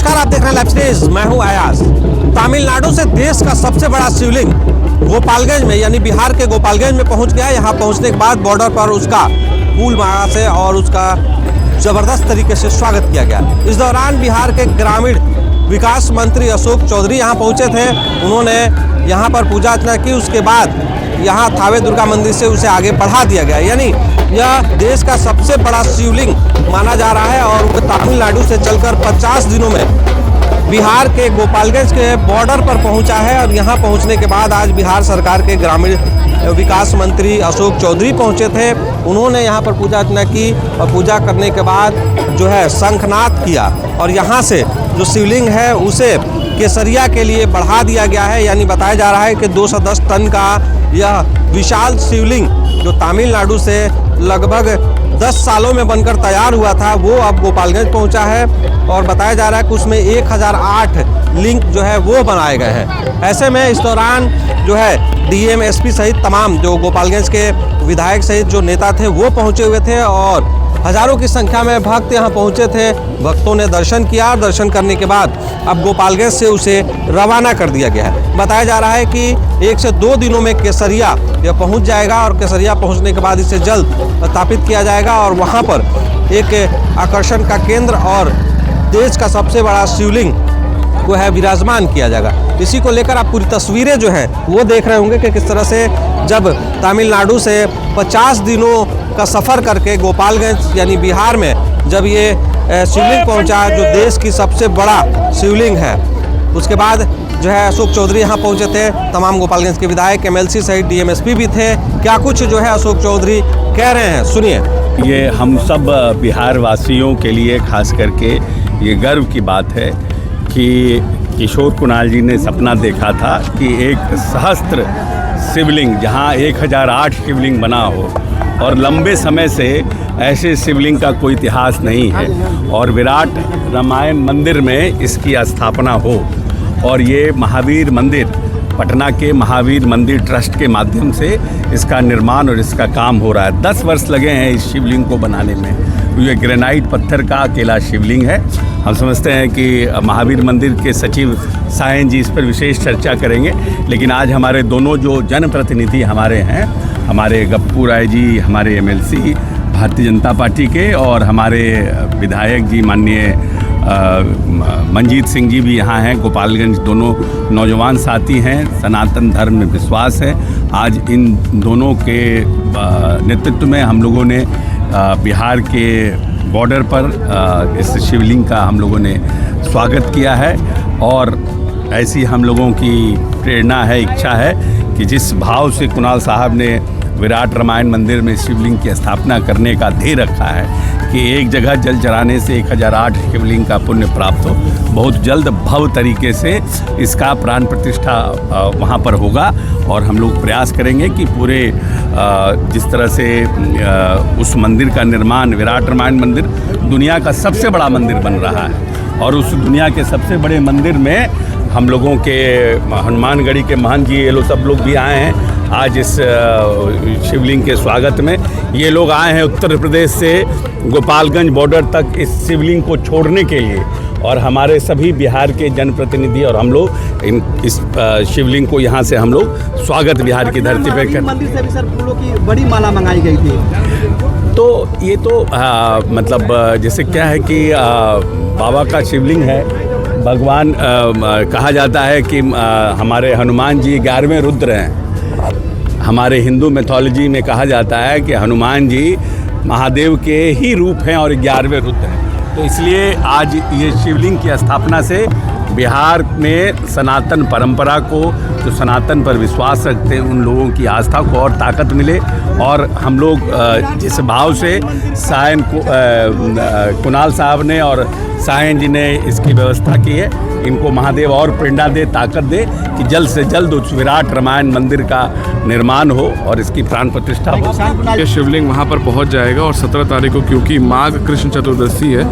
नमस्कार, आप देख रहे हैं लाइव स्टेज। मैं हूं अयाज। तमिलनाडु से देश का सबसे बड़ा शिवलिंग गोपालगंज में यानी बिहार के गोपालगंज में पहुंच गया। यहां पहुंचने के बाद बॉर्डर पर उसका फूल माला से और उसका जबरदस्त तरीके से स्वागत किया गया। इस दौरान बिहार के ग्रामीण विकास मंत्री अशोक चौधरी यहां पहुंचे थे। उन्होंने यहां पर पूजा अर्चना की। उसके बाद यहां थावे दुर्गा मंदिर से उसे आगे बढ़ा दिया गया। यानी यह देश का सबसे बड़ा शिवलिंग माना जा रहा है और तमिलनाडु से चलकर 50 दिनों में बिहार के गोपालगंज के बॉर्डर पर पहुंचा है। और यहां पहुंचने के बाद आज बिहार सरकार के ग्रामीण विकास मंत्री अशोक चौधरी पहुंचे थे। उन्होंने यहां पर पूजा अर्चना की और पूजा करने के बाद जो है शंखनाद किया और यहां से जो शिवलिंग है उसे केसरिया के लिए बढ़ा दिया गया है। यानी बताया जा रहा है कि 210 टन का यह विशाल शिवलिंग जो तमिलनाडु से लगभग 10 सालों में बनकर तैयार हुआ था वो अब गोपालगंज पहुंचा है। और बताया जा रहा है कि उसमें 1008 लिंक जो है वो बनाए गए हैं। ऐसे में इस दौरान जो है डीएम एसपी सहित तमाम जो गोपालगंज के विधायक सहित जो नेता थे वो पहुंचे हुए थे और हजारों की संख्या में भक्त यहां पहुंचे थे। भक्तों ने दर्शन किया। दर्शन करने के बाद अब गोपालगंज से उसे रवाना कर दिया गया है। बताया जा रहा है कि 1 से 2 दिनों में केसरिया यह पहुंच जाएगा और केसरिया पहुंचने के बाद इसे जल्द स्थापित किया जाएगा और वहां पर एक आकर्षण का केंद्र और देश का सबसे बड़ा शिवलिंग को है विराजमान किया जाएगा। इसी को लेकर आप पूरी तस्वीरें जो हैं वो देख रहे होंगे कि किस तरह से जब तमिलनाडु से 50 दिनों का सफ़र करके गोपालगंज यानी बिहार में जब ये शिवलिंग पहुंचा जो देश की सबसे बड़ा शिवलिंग है। उसके बाद जो है अशोक चौधरी यहाँ पहुंचे थे। तमाम गोपालगंज के विधायक एमएलसी सहित डीएमएसपी भी थे। क्या कुछ जो है अशोक चौधरी कह रहे हैं, सुनिए। ये हम सब बिहार वासियों के लिए खास करके ये गर्व की बात है कि किशोर कुणाल जी ने सपना देखा था कि एक सहस्त्र शिवलिंग जहाँ 1008 शिवलिंग बना हो और लंबे समय से ऐसे शिवलिंग का कोई इतिहास नहीं है और विराट रामायण मंदिर में इसकी स्थापना हो। और ये महावीर मंदिर पटना के महावीर मंदिर ट्रस्ट के माध्यम से इसका निर्माण और इसका काम हो रहा है। 10 वर्ष लगे हैं इस शिवलिंग को बनाने में। ये ग्रेनाइट पत्थर का अकेला शिवलिंग है। हम समझते हैं कि महावीर मंदिर के सचिव सायन जी इस पर विशेष चर्चा करेंगे, लेकिन आज हमारे दोनों जो जनप्रतिनिधि हमारे हैं, हमारे गप्पू राय जी हमारे एमएलसी भारतीय जनता पार्टी के और हमारे विधायक जी माननीय मंजीत सिंह जी भी यहाँ हैं। गोपालगंज दोनों नौजवान साथी हैं, सनातन धर्म में विश्वास है। आज इन दोनों के नेतृत्व में हम लोगों ने बिहार के बॉर्डर पर इस शिवलिंग का हम लोगों ने स्वागत किया है। और ऐसी हम लोगों की प्रेरणा है, इच्छा है कि जिस भाव से कुणाल साहब ने विराट रामायण मंदिर में शिवलिंग की स्थापना करने का ध्येय रखा है कि एक जगह जल चढ़ाने से 1008 शिवलिंग का पुण्य प्राप्त हो। बहुत जल्द भव्य तरीके से इसका प्राण प्रतिष्ठा वहाँ पर होगा और हम लोग प्रयास करेंगे कि पूरे जिस तरह से उस मंदिर का निर्माण, विराट रामायण मंदिर दुनिया का सबसे बड़ा मंदिर बन रहा है और उस दुनिया के सबसे बड़े मंदिर में हम लोगों के हनुमानगढ़ी के महंत जी ये लोग सब लोग भी आए हैं आज इस शिवलिंग के स्वागत में। ये लोग आए हैं उत्तर प्रदेश से गोपालगंज बॉर्डर तक इस शिवलिंग को छोड़ने के लिए और हमारे सभी बिहार के जनप्रतिनिधि और हम लोग इस शिवलिंग को यहाँ से हम लोग स्वागत बिहार की धरती पर कर। मंदिर से भी सर फूलों की बड़ी माला मंगाई गई थी। तो ये तो मतलब जैसे क्या है कि बाबा का शिवलिंग है। भगवान कहा जाता है कि हमारे हनुमान जी 11वें रुद्र हैं। हमारे हिंदू मैथोलॉजी में कहा जाता है कि हनुमान जी महादेव के ही रूप हैं और 11वें रुद्र हैं। तो इसलिए आज ये शिवलिंग की स्थापना से बिहार में सनातन परंपरा को, जो सनातन पर विश्वास रखते हैं उन लोगों की आस्था को और ताकत मिले। और हम लोग जिस भाव से सायन कुणाल साहब ने और सायन जी ने इसकी व्यवस्था की है, इनको महादेव और प्रेरणा दे, ताकत दे कि जल्द से जल्द उस विराट रामायण मंदिर का निर्माण हो और इसकी प्राण प्रतिष्ठा हो। ये शिवलिंग वहाँ पर पहुँच जाएगा और 17 तारीख को, क्योंकि माघ कृष्ण चतुर्दशी है,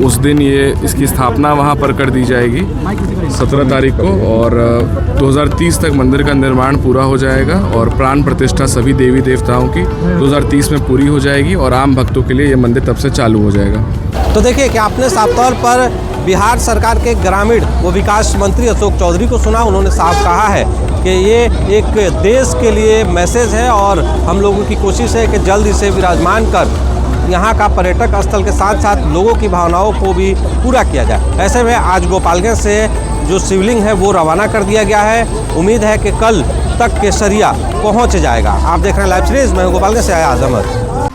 उस दिन ये इसकी स्थापना वहाँ पर कर दी जाएगी 17 तारीख को। और 2030 तक मंदिर का निर्माण पूरा हो जाएगा और प्राण प्रतिष्ठा सभी देवी देवताओं की 2030 में पूरी हो जाएगी और आम भक्तों के लिए ये मंदिर तब से चालू हो जाएगा। तो देखिए कि आपने साफ तौर पर बिहार सरकार के ग्रामीण व विकास मंत्री अशोक चौधरी को सुना। उन्होंने साफ कहा है कि ये एक देश के लिए मैसेज है और हम लोगों की कोशिश है कि जल्द इसे विराजमान कर यहाँ का पर्यटक स्थल के साथ साथ लोगों की भावनाओं को भी पूरा किया जाए। ऐसे में आज गोपालगंज से जो शिवलिंग है वो रवाना कर दिया गया है। उम्मीद है कि कल तक केसरिया पहुँच जाएगा। आप देख रहे हैं लाइव सीरीज, मैं गोपालगंज से अयाज अहमद।